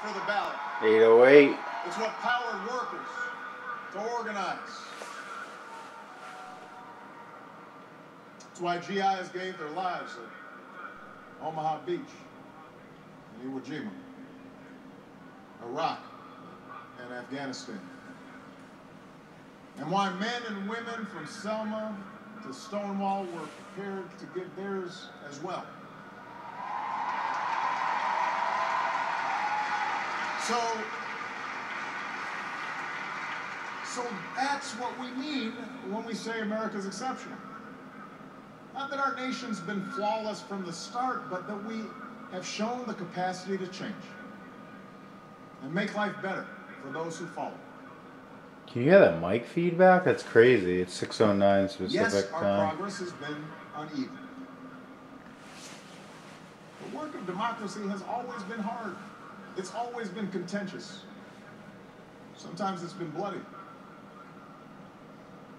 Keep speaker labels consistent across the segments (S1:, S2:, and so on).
S1: for the ballot.
S2: 808.
S1: It's what powered workers to organize. It's why GIs gave their lives at Omaha Beach, in Iwo Jima, Iraq, and Afghanistan. And why men and women from Selma to Stonewall were prepared to give theirs as well. So that's what we mean when we say America's exceptional. Not that our nation's been flawless from the start, but that we have shown the capacity to change and make life better for those who follow.
S2: Can you hear that mic feedback? That's crazy. It's 6:09 specific
S1: yes, our
S2: time.
S1: progress has been uneven. The work of democracy has always been hard. It's always been contentious. Sometimes it's been bloody.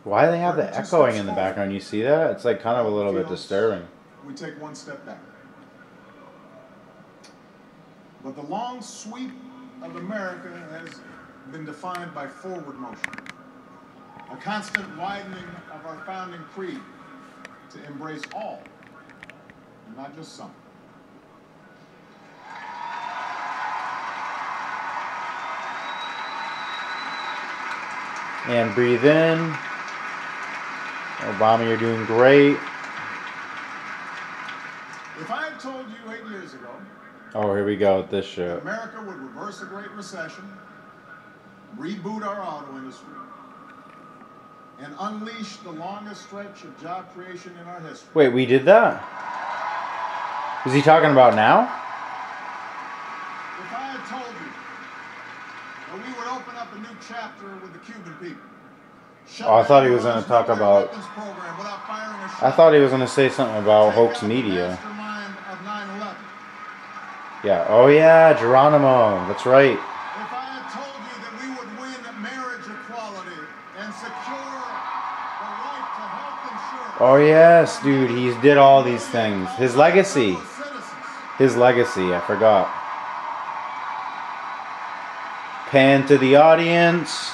S2: Why do they have the echoing in the background? You see that? It's like kind of a little bit disturbing.
S1: We take one step back. But the long sweep of America has been defined by forward motion, a constant widening of our founding creed to embrace all, and not just some.
S2: And breathe in. Obama, you're doing great.
S1: If I had told you 8 years ago,
S2: oh, here we go with this shit.
S1: America would reverse the Great Recession, reboot our auto industry, and unleash the longest stretch of job creation in our history.
S2: Wait, we did that? Is he talking about now?
S1: If I had told you that we would open up a new chapter with the Cuban people.
S2: Oh, I thought he was going to talk about... I thought he was going to say something about hoax media. Yeah. Oh, yeah, Geronimo. That's right.
S1: If I had told you that we would win marriage equality and secure the right to health insurance...
S2: Oh, yes, dude. He did all these things. His legacy. His legacy. I forgot. Pan to the audience.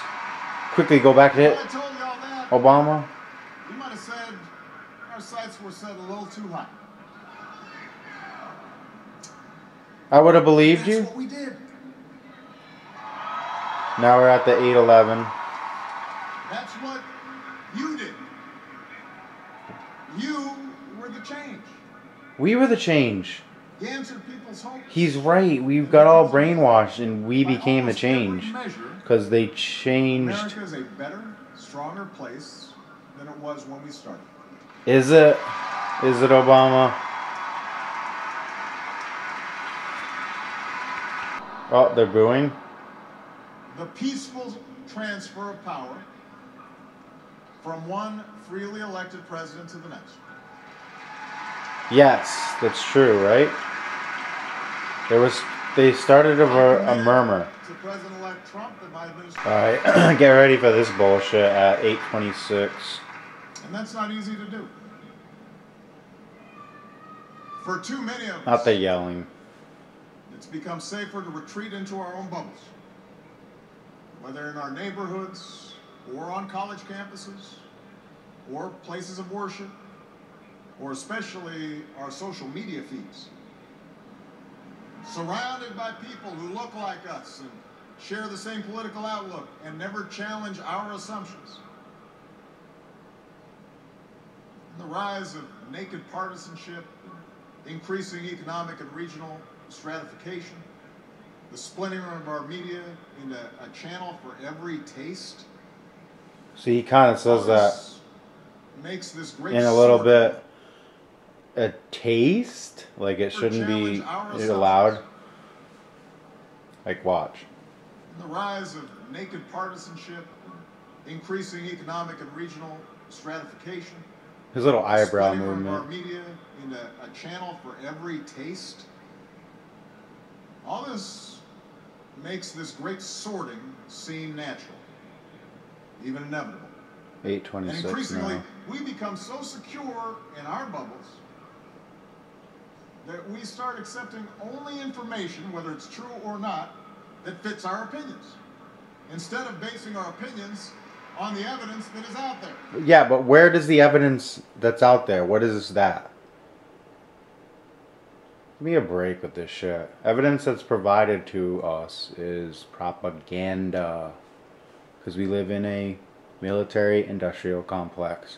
S2: Quickly go back to it. Obama.
S1: You might have said our sights were set a little too high.
S2: I would have believed you.
S1: That's what we did.
S2: Now we're at the 811.
S1: That's what you did. You were the change.
S2: We were the change.
S1: You answered people's hopes.
S2: He's right. We got all brainwashed and we became the change. Because they changed.
S1: America is a better, stronger place than it was when we started.
S2: Is it? Is it, Obama? Oh, they're booing.
S1: The peaceful transfer of power from one freely elected president to the next.
S2: Yes, that's true, right? They started a murmur.
S1: To President-elect Trump and my administration.
S2: All right, get ready for this bullshit at 8:26.
S1: And that's not easy to do. For too many of us,
S2: Not the yelling.
S1: it's become safer to retreat into our own bubbles. Whether in our neighborhoods, or on college campuses, or places of worship, or especially our social media feeds. Surrounded by people who look like us and share the same political outlook and never challenge our assumptions. And the rise of naked partisanship, increasing economic and regional stratification, the splintering of our media into a channel for every taste.
S2: So he kind of says that
S1: makes this great
S2: in a little bit. A taste? Like it shouldn't be allowed? Like watch.
S1: The rise of naked partisanship, increasing economic and regional stratification.
S2: His little eyebrow movement.
S1: Our media into a channel for every taste. All this makes this great sorting seem natural, even inevitable.
S2: 8:26
S1: And increasingly,
S2: now.
S1: we become so secure in our bubbles that we start accepting only information, whether it's true or not, that fits our opinions, instead of basing our opinions on the evidence that is out there.
S2: Yeah, but where does the evidence that's out there? What is that? Give me a break with this shit. Evidence that's provided to us is propaganda. Because we live in a military-industrial complex.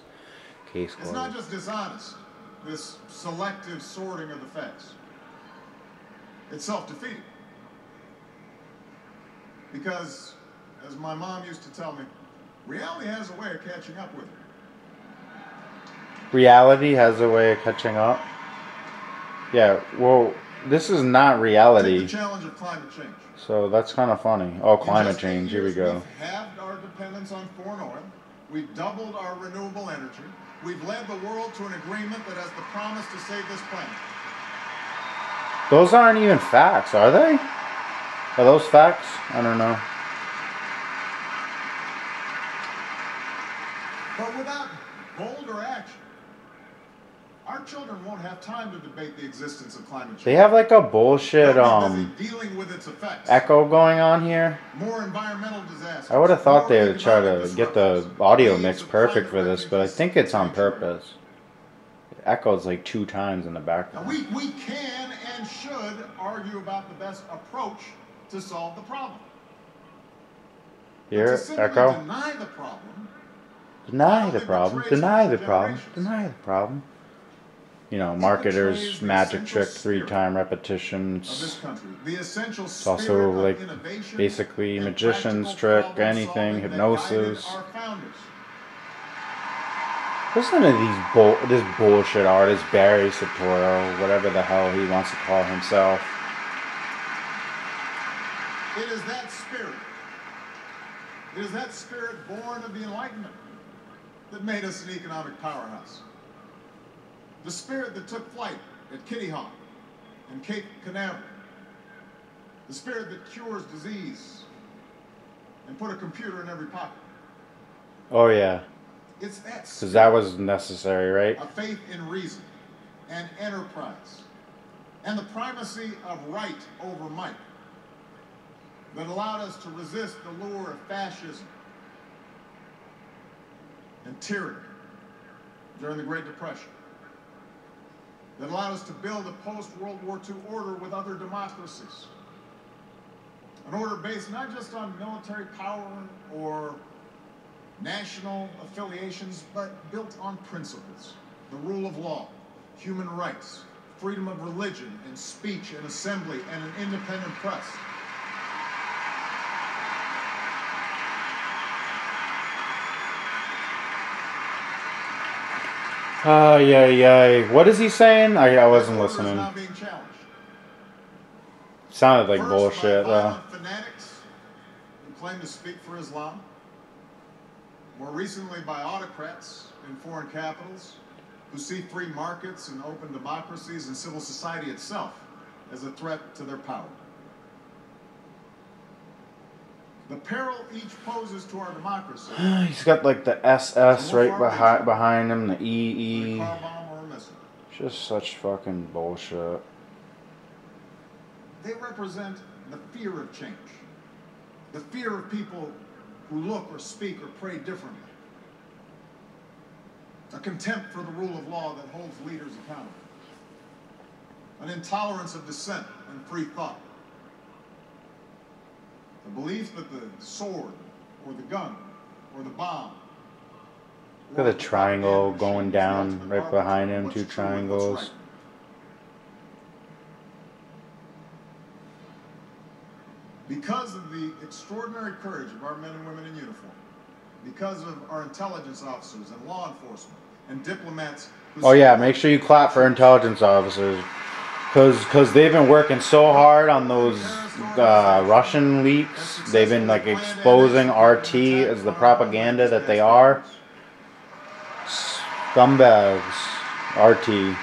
S2: Case closed.
S1: It's not just dishonest, this selective sorting of the facts. It's self-defeating. Because, as my mom used to tell me, reality has a way of catching up with you.
S2: Reality has a way of catching up? Yeah, well, this is not reality.
S1: Take the challenge of climate change.
S2: So that's kind of funny. Oh, climate change, here we go.
S1: We've halved our dependence on foreign oil. We've doubled our renewable energy. We've led the world to an agreement that has the promise to save this planet.
S2: Those aren't even facts, are they? Are those facts? I don't know.
S1: But without bolder action, our children won't have time to debate the existence of climate change.
S2: They have like a bullshit
S1: dealing with its effects.
S2: echo going on here.
S1: More environmental disasters.
S2: I would have thought they would try to get the audio mix perfect for this, but I think it's on purpose. It echoes like 2 times in the background.
S1: Now we can and should argue about the best approach to solve the problem.
S2: Here, echo.
S1: Deny the problem.
S2: Deny the problem. Deny the problem. Deny the problem. You know, marketers, magic trick, 3-time repetitions. It's also like basically magician's trick, anything, hypnosis. Listen to this bullshit artist, Barry Soetoro, whatever the hell he wants to call himself.
S1: It is that spirit. It is that spirit born of the Enlightenment that made us an economic powerhouse. The spirit that took flight at Kitty Hawk and Cape Canaveral. The spirit that cures disease and put a computer in every pocket.
S2: Oh yeah.
S1: It's that spirit.
S2: Because that was necessary, right?
S1: A faith in reason and enterprise and the primacy of right over might that allowed us to resist the lure of fascism and tyranny during the Great Depression. That allowed us to build a post-World War II order with other democracies. An order based not just on military power or national affiliations, but built on principles. The rule of law, human rights, freedom of religion and speech and assembly, and an independent press.
S2: What is he saying? I wasn't listening. Sounded like bullshit, though.
S1: Fanatics who claim to speak for Islam. More recently by autocrats in foreign capitals who see free markets and open democracies and civil society itself as a threat to their power. The peril each poses to our democracy.
S2: He's got like the SS right behind him, the EE. Just such fucking bullshit.
S1: They represent the fear of change. The fear of people who look or speak or pray differently. A contempt for the rule of law that holds leaders accountable. An intolerance of dissent and free thought. The belief that the sword, or the gun, or the bomb...
S2: Look at the triangle going down right behind him, 2 triangles.
S1: Because of the extraordinary courage of our men and women in uniform, because of our intelligence officers and law enforcement and diplomats...
S2: Oh yeah, make sure you clap for intelligence officers. Because they've been working so hard on those Russian leaks. They've been like exposing RT as the propaganda that they are. Scumbags. RT.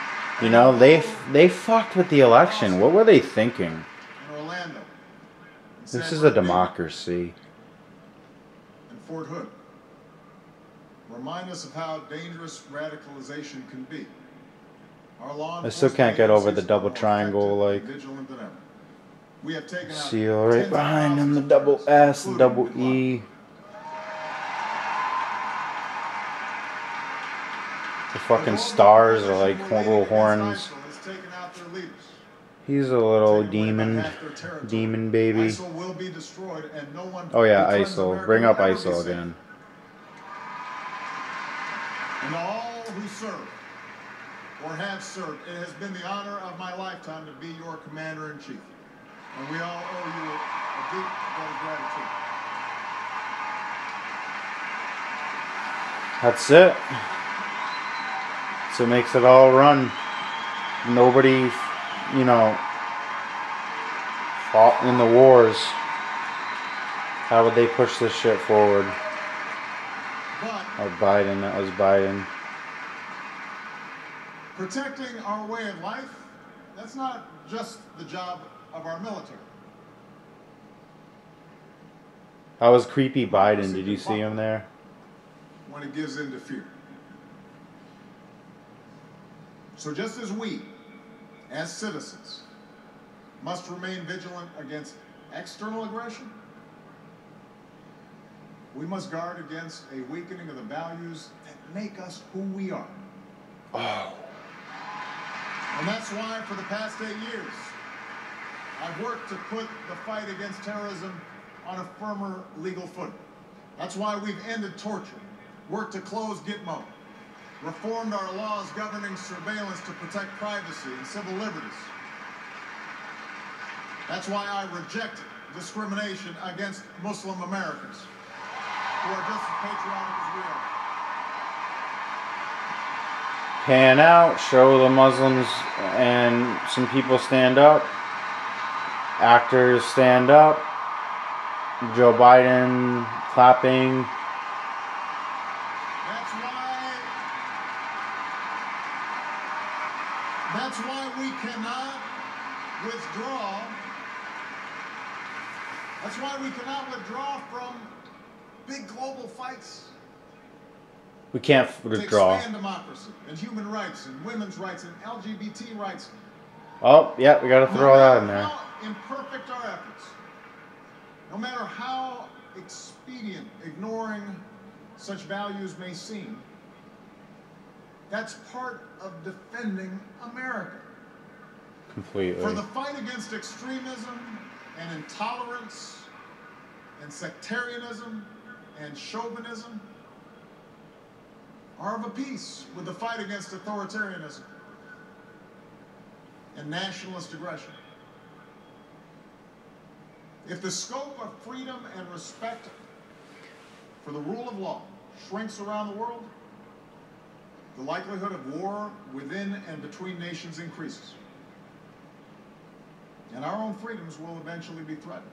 S2: You know, they fucked with the election. What were they thinking? This is a democracy.
S1: And Fort Hood remind us of how dangerous radicalization can be.
S2: I still can't get over the double triangle, like...
S1: We have taken out
S2: Seal right behind him, the double S, double E. The fucking stars are like little horns. He's a little demon baby. Oh yeah, ISIL. Bring up ISIL again.
S1: And all who serve or have served, it has been the honor of my lifetime to be your commander-in-chief. And we all owe you a deep debt of gratitude.
S2: That's it. So it makes it all run. Nobody, you know, fought in the wars. How would they push this shit forward? Oh, Biden, that was Biden.
S1: Protecting our way of life, that's not just the job of our military.
S2: How was creepy Biden? Did you see him there?
S1: When it gives in to fear. So just as we, as citizens, must remain vigilant against external aggression, we must guard against a weakening of the values that make us who we are.
S2: Oh.
S1: And that's why for the past 8 years, I've worked to put the fight against terrorism on a firmer legal footing. That's why we've ended torture, worked to close Gitmo, reformed our laws governing surveillance to protect privacy and civil liberties. That's why I reject discrimination against Muslim Americans, who are just as patriotic as we are.
S2: Pan out, show the Muslims and some people stand up. Actors stand up. Joe Biden clapping.
S1: That's why we cannot withdraw. That's why we cannot withdraw from big global fights.
S2: We can't withdraw.
S1: To expand democracy and human rights and women's rights and LGBT rights.
S2: Oh, yeah, we gotta throw that in there.
S1: No matter how imperfect our efforts, no matter how expedient ignoring such values may seem, that's part of defending America.
S2: Completely.
S1: For the fight against extremism and intolerance and sectarianism and chauvinism are of a piece with the fight against authoritarianism and nationalist aggression. If the scope of freedom and respect for the rule of law shrinks around the world, the likelihood of war within and between nations increases. And our own freedoms will eventually be threatened.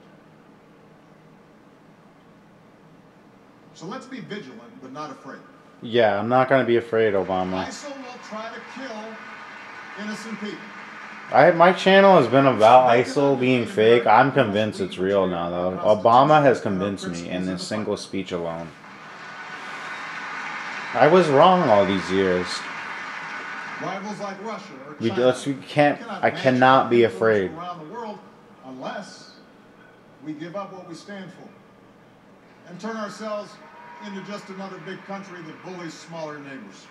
S1: So let's be vigilant, but not afraid.
S2: Yeah, I'm not going to be afraid, Obama.
S1: ISIL will try to kill innocent people.
S2: My channel has been about ISIL being fake. I'm convinced it's real now, though. Obama has convinced me in this single speech alone. I was wrong all these years.
S1: Rivals like Russia or China
S2: I cannot be afraid.
S1: Around the world unless we give up what we stand for and turn ourselves into just another big country that bullies smaller neighbors.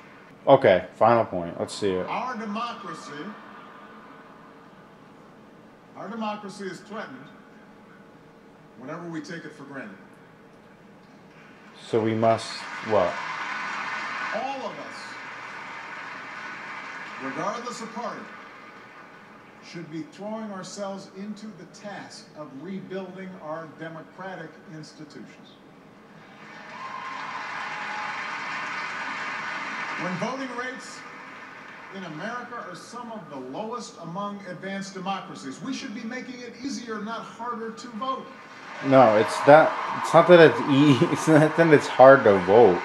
S2: Okay, final point. Let's see it.
S1: Our democracy is threatened whenever we take it for granted.
S2: So we must, what?
S1: All of us, regardless of party, should be throwing ourselves into the task of rebuilding our democratic institutions. When voting rates in America are some of the lowest among advanced democracies, we should be making it easier, not harder, to vote.
S2: No, it's not that it's easy. It's not that it's hard to vote.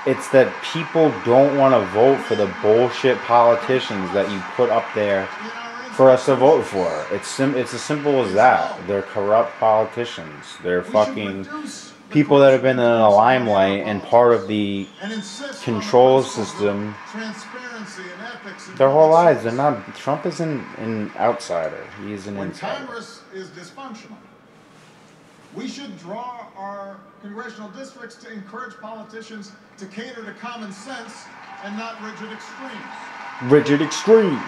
S2: It's that people don't want to vote for the bullshit politicians that you put up there for us to vote for. It's as simple as that. They're corrupt politicians. They're fucking people that have been in the limelight and part of the control system
S1: decency and ethics and
S2: Their whole
S1: public
S2: lives. They're
S1: service.
S2: not. Trump isn't an outsider. He's an
S1: When
S2: insider.
S1: Congress is dysfunctional, we should draw our congressional districts to encourage politicians to cater to common sense and not rigid extremes.
S2: Rigid extremes.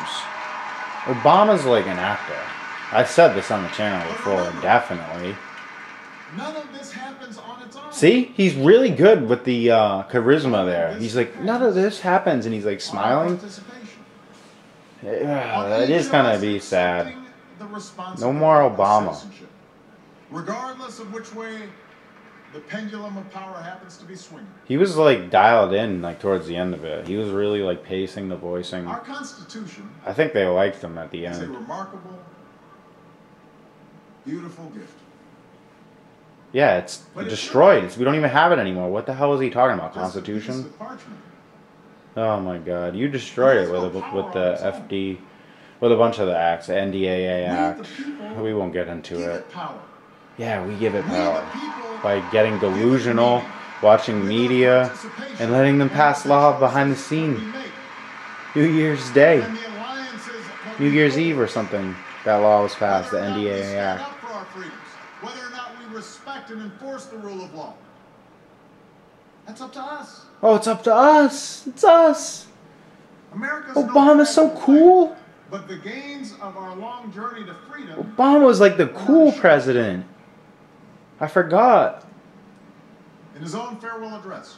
S2: Obama's like an actor. I said this on the channel before, definitely.
S1: None of this happens on its own.
S2: See? He's really good with the charisma there. He's like, none of this happens, and he's like smiling. It is gonna be sad. No more Obama.
S1: Regardless of which way the pendulum of power happens to be swinging.
S2: He was like dialed in like towards the end of it. He was really like pacing the voicing.
S1: Our Constitution,
S2: I think they liked him at the
S1: is a
S2: end.
S1: remarkable, beautiful gift.
S2: Yeah, it's destroyed. We don't even have it anymore. What the hell is he talking about? Constitution? Oh my God! You destroyed it with the FD, with a bunch of the acts, the NDAA Act. We won't get into it. Yeah, we give it power by getting delusional, watching media, and letting them pass law behind the scene. New Year's Day, New Year's Eve or something. That law was passed, the NDAA Act.
S1: Whether or not we respect and enforce the rule of law. That's up to us.
S2: Oh, it's up to us. It's us. Obama's so cool.
S1: But the gains of our long journey to freedom.
S2: Obama was like the cool president. I forgot.
S1: In his own farewell address,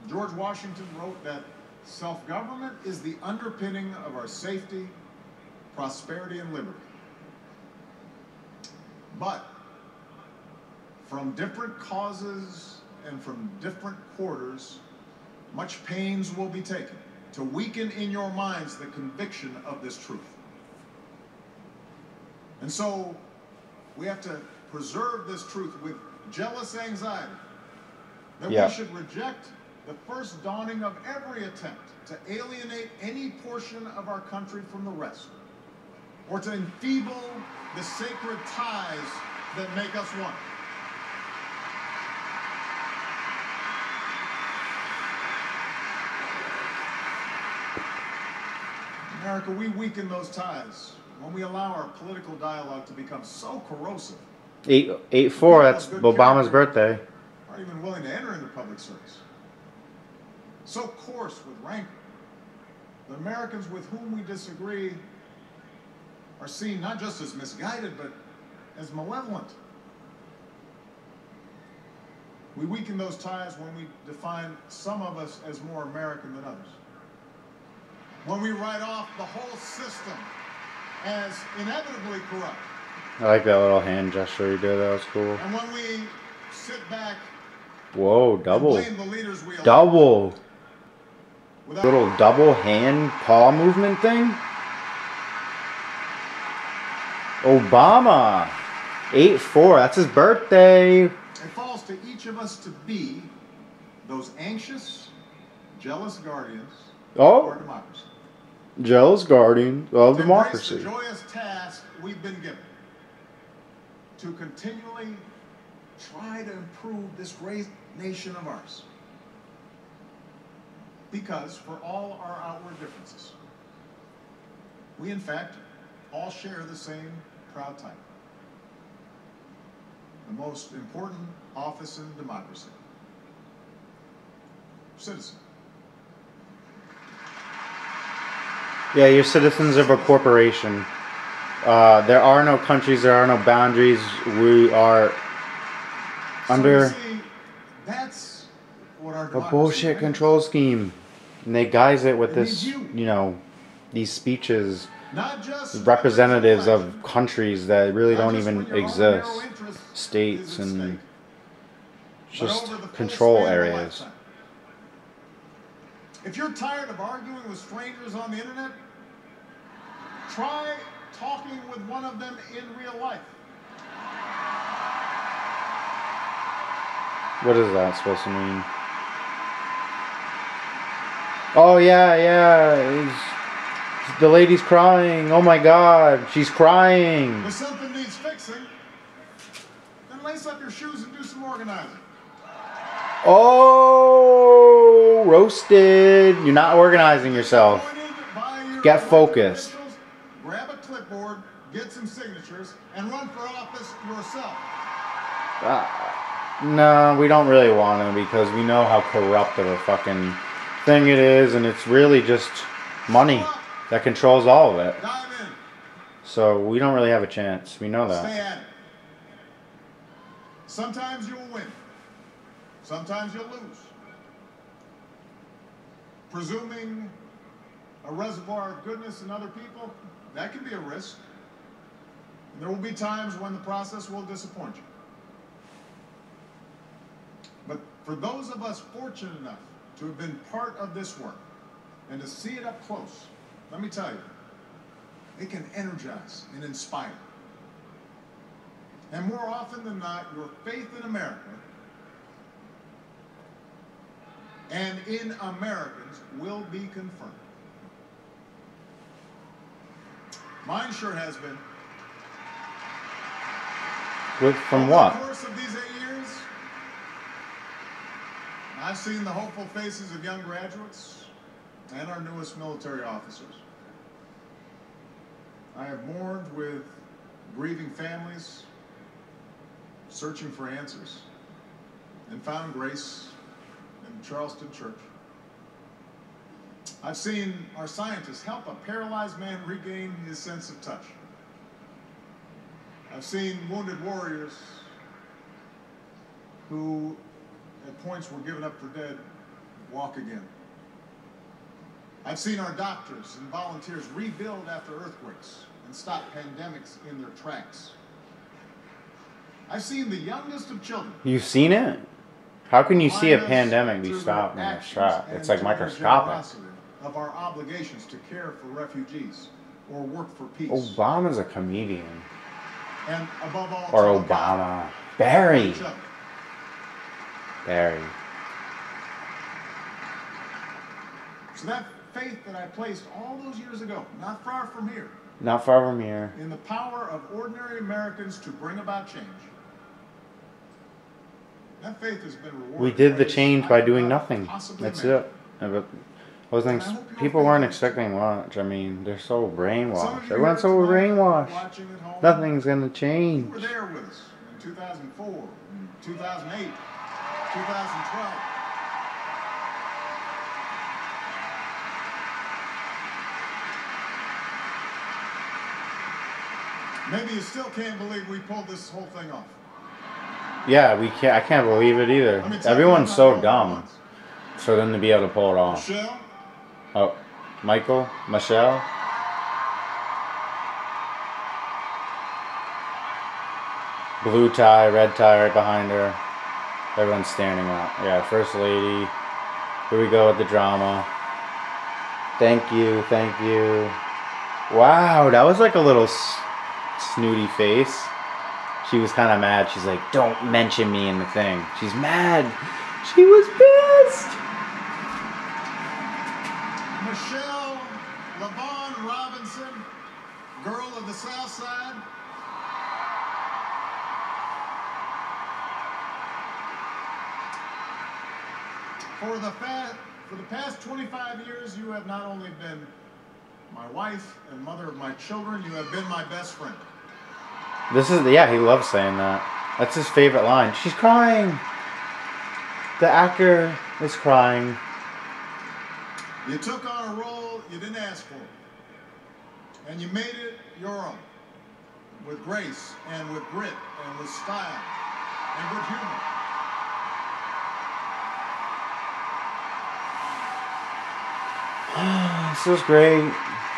S1: George Washington wrote that self-government is the underpinning of our safety, prosperity, and liberty. But from different causes and from different quarters, much pains will be taken to weaken in your minds the conviction of this truth. And so we have to preserve this truth with jealous anxiety that we should reject the first dawning of every attempt to alienate any portion of our country from the rest, or to enfeeble the sacred ties that make us one. America, we weaken those ties when we allow our political dialogue to become so corrosive.
S2: 8/4, that's Obama's birthday.
S1: Aren't even willing to enter into public service. So coarse with rancor. The Americans with whom we disagree are seen not just as misguided, but as malevolent. We weaken those ties when we define some of us as more American than others. When we write off the whole system as inevitably corrupt.
S2: I like that little hand gesture you did. That was cool.
S1: And when we sit back.
S2: Whoa, double.
S1: And blame the leaders we elect.
S2: Double. Little double hand paw movement thing. Obama. 8/4. That's his birthday.
S1: It falls to each of us to be those anxious, jealous guardians of our democracy.
S2: Jealous guardian of democracy.
S1: The joyous task we've been given to continually try to improve this great nation of ours. Because for all our outward differences, we in fact all share the same proud title. The most important office in democracy. Citizen.
S2: Yeah, you're citizens of a corporation. There are no countries, there are no boundaries. We are under
S1: that's what our
S2: a bullshit control scheme. And they guise it with this, you know, these speeches, representatives of countries that really don't even exist, states, and just control areas.
S1: If you're tired of arguing with strangers on the internet, try talking with one of them in real life.
S2: What is that supposed to mean? Oh yeah. The lady's crying. Oh my God, she's crying.
S1: If something needs fixing, then lace up your shoes and do some organizing.
S2: Oh, roasted. You're not organizing yourself. Get focused.
S1: Grab a clipboard, get some signatures, and run for office yourself.
S2: No, we don't really want to because we know how corrupt of a fucking thing it is, and it's really just money that controls all of it.
S1: Dive in.
S2: So we don't really have a chance. We know that.
S1: Stay at it. Sometimes you'll win. Sometimes you'll lose. Presuming a reservoir of goodness in other people, that can be a risk. And there will be times when the process will disappoint you. But for those of us fortunate enough to have been part of this work and to see it up close, let me tell you, it can energize and inspire. And more often than not, your faith in America and in Americans will be confirmed. Mine sure has been.
S2: From what?
S1: Over the course of these 8 years, I've seen the hopeful faces of young graduates and our newest military officers. I have mourned with grieving families, searching for answers, and found grace in Charleston Church. I've seen our scientists help a paralyzed man regain his sense of touch. I've seen wounded warriors who at points were given up for dead walk again. I've seen our doctors and volunteers rebuild after earthquakes and stop pandemics in their tracks. I've seen the youngest of children.
S2: You've seen it? How can you see a pandemic be stopped in its track? It's like microscopic.
S1: Of our obligations to care for refugees or work for peace.
S2: Obama's a comedian.
S1: And above all,
S2: or Obama. Barry. Barry.
S1: So that faith that I placed all those years ago, not far from here.
S2: Not far from here.
S1: In the power of ordinary Americans to bring about change. That faith has been rewarded.
S2: We did the change by doing nothing. That's it. People weren't expecting much. I mean, they're so brainwashed. Everyone's so brainwashed. Nothing's gonna change.
S1: You were there with us in 2004, 2008, 2012. Maybe you still can't believe we pulled this whole thing off.
S2: Yeah, we can't. I can't believe it either. Everyone's so dumb for them to be able to pull it off.
S1: Michelle?
S2: Oh, Michelle. Blue tie, red tie right behind her. Everyone's standing up. Yeah, First Lady. Here we go with the drama. Thank you, thank you. Wow, that was like a little snooty face. She was kind of mad. She's like, don't mention me in the thing. She's mad. She was pissed.
S1: Michelle LaVaughn Robinson, girl of the South Side. For the past 25 years, you have not only been my wife and mother of my children, you have been my best friend.
S2: Yeah, he loves saying that. That's his favorite line. She's crying. The actor is crying.
S1: You took on a role you didn't ask for. And you made it your own. With grace and with grit and with style and good humor.
S2: This is great.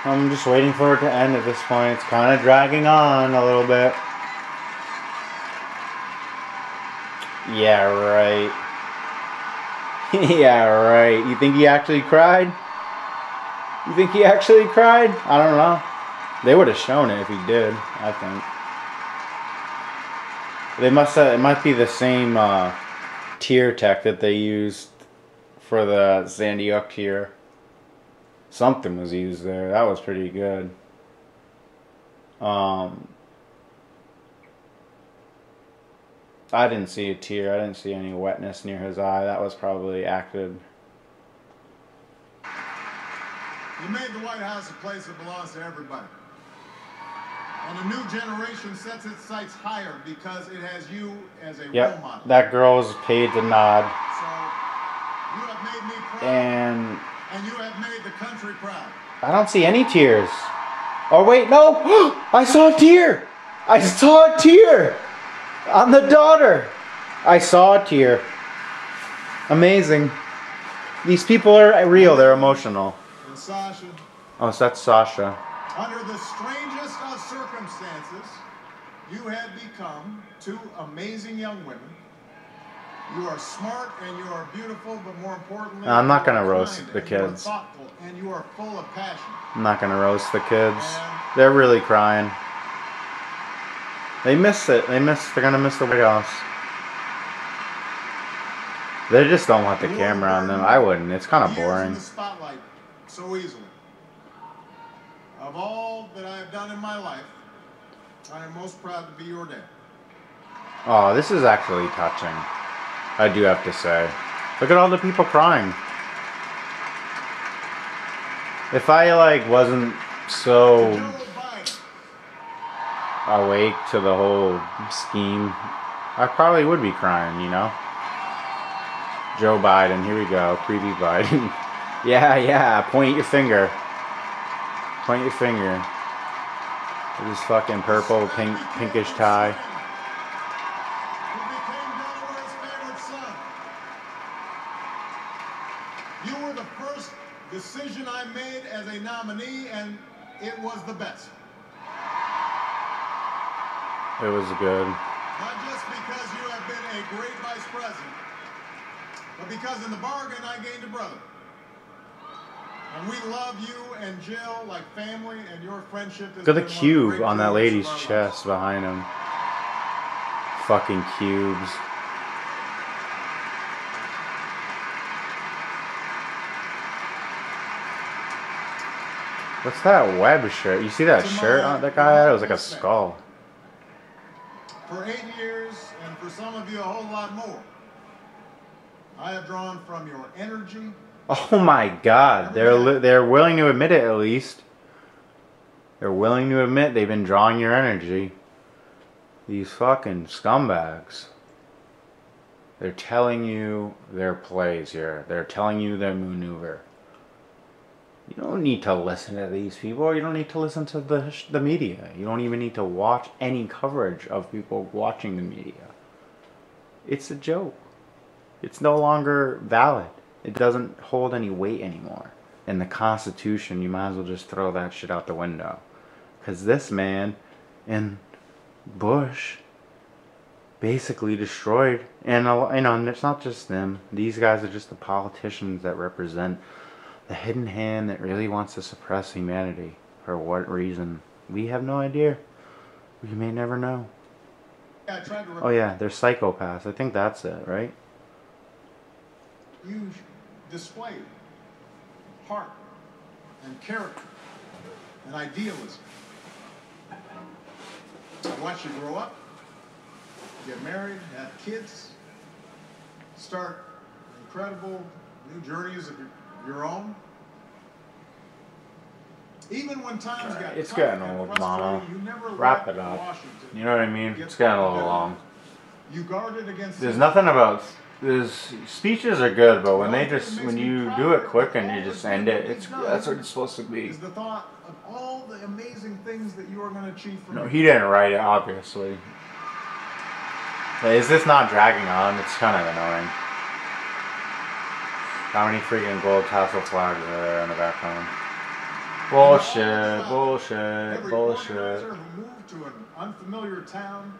S2: I'm just waiting for it to end at this point. It's kind of dragging on a little bit. Yeah, right. Yeah, right. You think he actually cried? You think he actually cried? I don't know. They would have shown it if he did, I think. They must have, it might be the same tear tech that they used for the Sandy Hook tear. Something was used there. That was pretty good. I didn't see a tear. I didn't see any wetness near his eye. That was probably acted.
S1: You made the White House a place that belongs to everybody. And a new generation sets its sights higher because it has you as a role model.
S2: That girl was paid to nod.
S1: So, you have made me proud. And you have made the country proud.
S2: I don't see any tears. Oh, wait, no! I saw a tear! I saw a tear! On the daughter! I saw a tear. Amazing. These people are real, they're emotional.
S1: And Sasha.
S2: Oh, so that's Sasha.
S1: Under the strangest of circumstances, you have become two amazing young women. You are smart and you are beautiful, but more importantly,
S2: I'm not going to roast the kids.
S1: You are thoughtful and you are full of passion.
S2: I'm not going to roast the kids. They're really crying. They miss it. They're going to miss the White House. They just don't want the camera on them. I wouldn't. It's kind of boring.
S1: In the spotlight so easily. Of all that I have done in my life, I am most proud to be your dad.
S2: Oh, this is actually touching. I do have to say. Look at all the people crying. If I wasn't so awake to the whole scheme, I probably would be crying, you know? Joe Biden, here we go. Preview Biden. Yeah, point your finger. Point your finger. With his fucking purple, pinkish tie.
S1: You were the first decision I made as a nominee, and it was the best.
S2: It was good.
S1: Not just because you have been a great vice president, but because in the bargain I gained a brother. And we love you and Jill like family, and your friendship is.
S2: Look at the cube on that lady's chest behind him. Fucking cubes. What's that web shirt? You see that shirt on that guy had? It was like a skull.
S1: For 8 years, and for some of you a whole lot more, I have drawn from your energy.
S2: Oh my God! They're willing to admit it at least. They're willing to admit they've been drawing your energy. These fucking scumbags. They're telling you their plays here. They're telling you their maneuver. You don't need to listen to these people. You don't need to listen to the media. You don't even need to watch any coverage of people watching the media. It's a joke. It's no longer valid. It doesn't hold any weight anymore. In the Constitution, you might as well just throw that shit out the window. Because this man and Bush basically destroyed, and you know, it's not just them. These guys are just the politicians that represent the hidden hand that really wants to suppress humanity. For what reason? We have no idea. We may never know. Oh yeah, they're psychopaths. I think that's it, right?
S1: You displayed heart and character and idealism. I watched you grow up, get married, have kids, start incredible new journeys of your own. Even when times got
S2: it's
S1: tough
S2: getting
S1: and
S2: old,
S1: frustrating,
S2: Mama.
S1: you never
S2: Wrap
S1: let
S2: it up.
S1: Washington
S2: You know what I mean? It's getting a little long.
S1: You guarded against.
S2: There's nothing about. Speeches are good, but when you do it quick and you just end it, that's what it's supposed to be.
S1: Is the thought of all the amazing things that you are going to achieve from.
S2: No, he didn't write it, obviously. Is this not dragging on? It's kind of annoying. How many freaking gold tassel flags are there in the background? Bullshit, bullshit, bullshit.
S1: Every who moved to an unfamiliar town.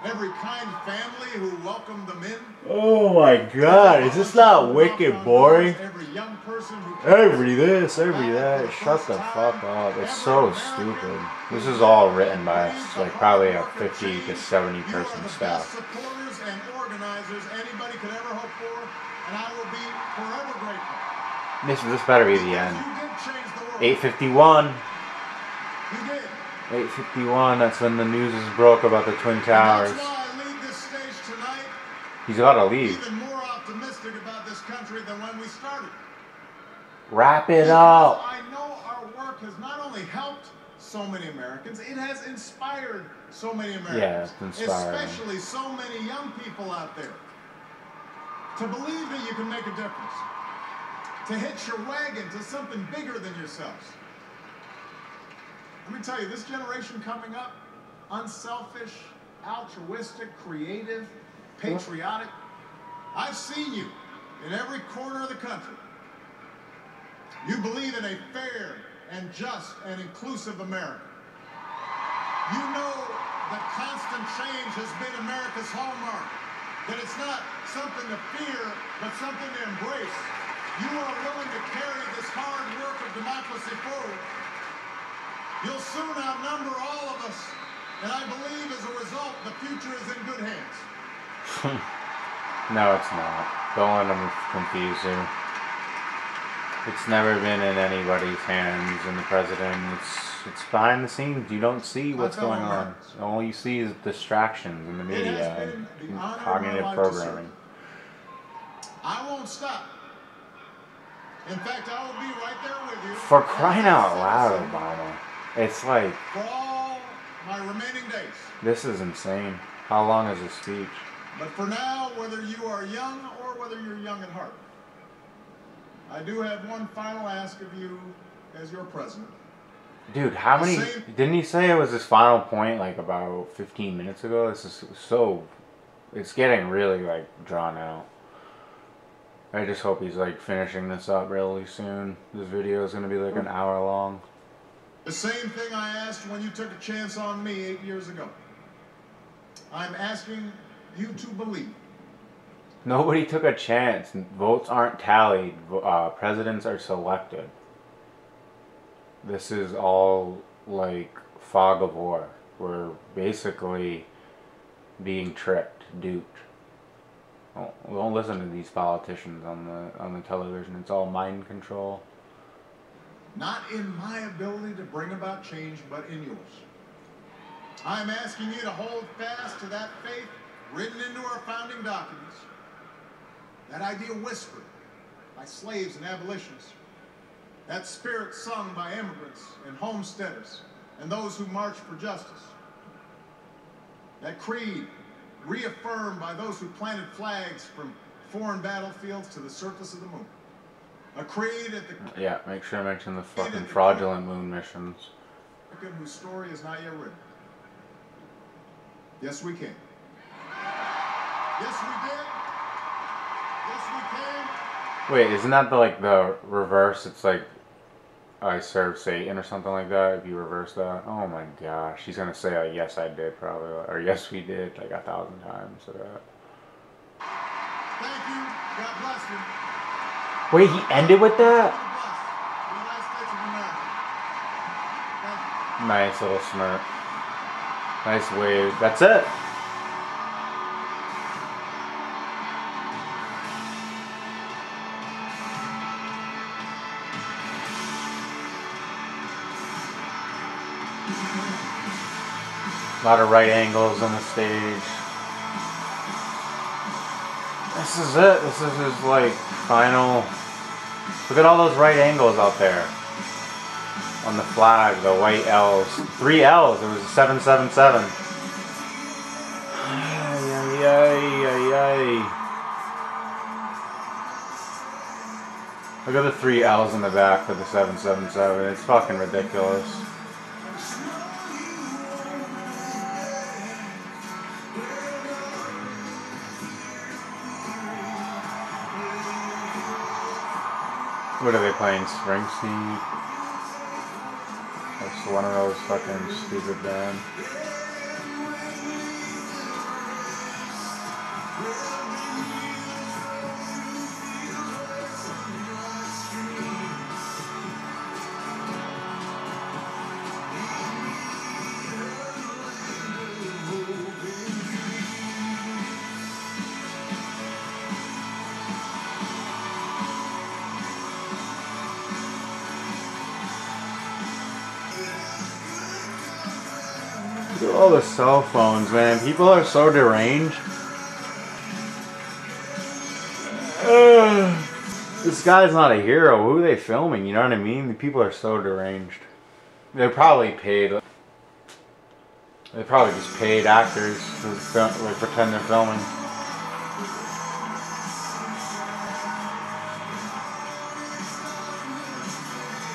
S1: Every kind family who welcomed them in.
S2: Oh my God, is this not wicked boring?
S1: Every young person who
S2: every this, every that. Shut the fuck up. It's so stupid. This is all written by probably a 50 to 70 person staff.
S1: Supporters and organizers anybody could ever hope for, and I will be forever grateful.
S2: This better be the end. 8:51.
S1: You did.
S2: 8:51, that's when the news is broke about the Twin Towers.
S1: That's why I leave this stage tonight.
S2: He's got to leave.
S1: Even more optimistic about this country than when we started.
S2: Wrap it
S1: Because
S2: up.
S1: I know our work has not only helped so many Americans, it has inspired so many Americans.
S2: Yeah, it's inspiring.
S1: Especially so many young people out there. To believe that you can make a difference. To hitch your wagon to something bigger than yourselves. Let me tell you, this generation coming up, unselfish, altruistic, creative, patriotic. I've seen you in every corner of the country. You believe in a fair and just and inclusive America. You know that constant change has been America's hallmark. That it's not something to fear, but something to embrace. You are willing to carry this hard work of democracy forward. You'll soon outnumber all of us, and I believe as a result, the future is in good hands.
S2: No, it's not. Don't let them confuse you. It's never been in anybody's hands in the president. It's behind the scenes. You don't see what's going on. All you see is distractions in the media and cognitive programming.
S1: I won't stop. In fact, I will be right there with you.
S2: For crying out loud, Obama. It's like...
S1: For all my remaining days.
S2: This is insane. How long is this speech?
S1: But for now, whether you are young or whether you're young at heart, I do have one final ask of you as your president.
S2: Dude, how many... Didn't he say it was his final point like about 15 minutes ago? This is so... It's getting really like drawn out. I just hope he's like finishing this up really soon. This video is going to be like an hour long.
S1: The same thing I asked when you took a chance on me 8 years ago. I'm asking you to believe.
S2: Nobody took a chance. Votes aren't tallied. Presidents are selected. This is all like fog of war. We're basically being tricked, duped. Don't listen to these politicians on the television. It's all mind control.
S1: Not in my ability to bring about change, but in yours. I'm asking you to hold fast to that faith written into our founding documents. That idea whispered by slaves and abolitionists. That spirit sung by immigrants and homesteaders and those who marched for justice. That creed reaffirmed by those who planted flags from foreign battlefields to the surface of the moon. A creed at the...
S2: Yeah, make sure to mention the fucking fraudulent moon missions.
S1: Whose story is not yet written. Yes, we can. Yes, we did. Yes, we can.
S2: Wait, isn't that the reverse? It's like, I serve Satan or something like that, if you reverse that. Oh my gosh, she's gonna say like, yes I did probably, or yes we did like 1,000 times to that.
S1: Thank you, God bless you.
S2: Wait, he ended with that? Nice little smirk. Nice wave. That's it. A lot of right angles on the stage. This is it. This is his like final. Look at all those right angles out there. On the flag, the white L's. 3 L's. It was a 777. Ay, ay, ay, ay. Look at the 3 L's in the back for the 777. It's fucking ridiculous. What are they playing? Springsteen? That's one of those fucking stupid bands. Look at all the cell phones, man. People are so deranged. This guy's not a hero. Who are they filming? You know what I mean? The people are so deranged. They're probably paid. They probably just paid actors to like pretend they're filming.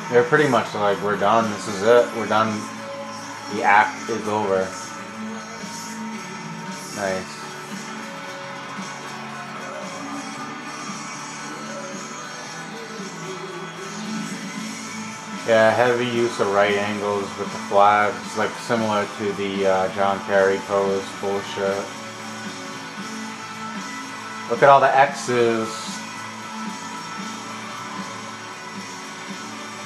S2: They're pretty much like, we're done. This is it. We're done. The act is over. Nice. Yeah, heavy use of right angles with the flags, like similar to the John Kerry pose bullshit. Look at all the X's.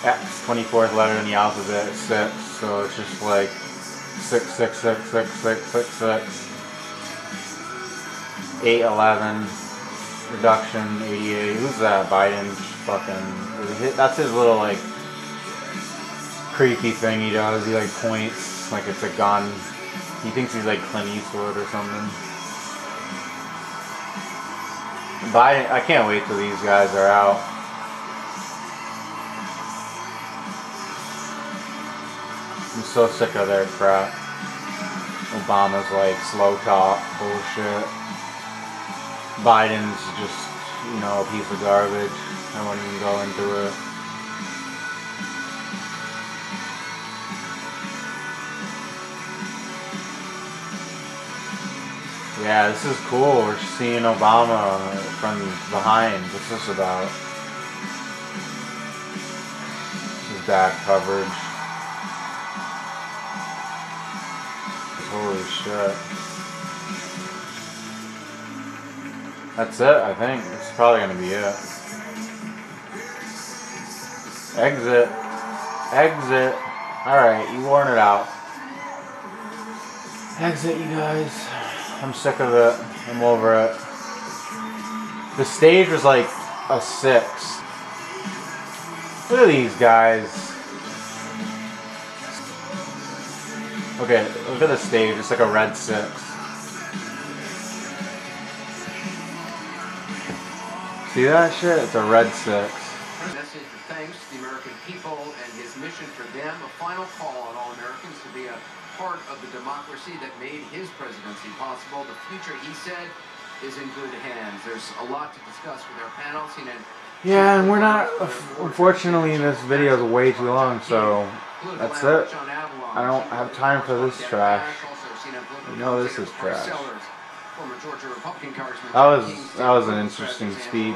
S2: X, 24th letter in the alphabet, 6, so it's just like 6, 6, 6, 6, 6, 6, 6. 8, 11. Reduction, 88. Who's that? Biden fucking... That's his little, like, creepy thing he does. He, like, points like it's a gun. He thinks he's, like, Clint Eastwood or something. Biden... I can't wait till these guys are out. I'm so sick of their crap. Obama's, like, slow talk bullshit. Biden's just, you know, a piece of garbage. I wouldn't even go into it. Yeah, this is cool. We're seeing Obama from behind. What's this about? This is bad coverage. Holy shit. That's it, I think. It's probably gonna be it. Exit. Exit. Alright, you worn it out. Exit, you guys. I'm sick of it. I'm over it. The stage was like a 6. Look at these guys. Okay, look at the stage. It's like a red 6. See that shit? It's a red 6.
S3: Message of thanks to the American people and his mission for them. A final call on all Americans to be a part of the democracy that made his presidency possible. The future, he said, is in good hands. There's a lot to discuss with our panel.
S2: Yeah, and we're not... Unfortunately, this video is way too long, so that's it. I don't have time for this trash. You know this is trash. That was an interesting speech.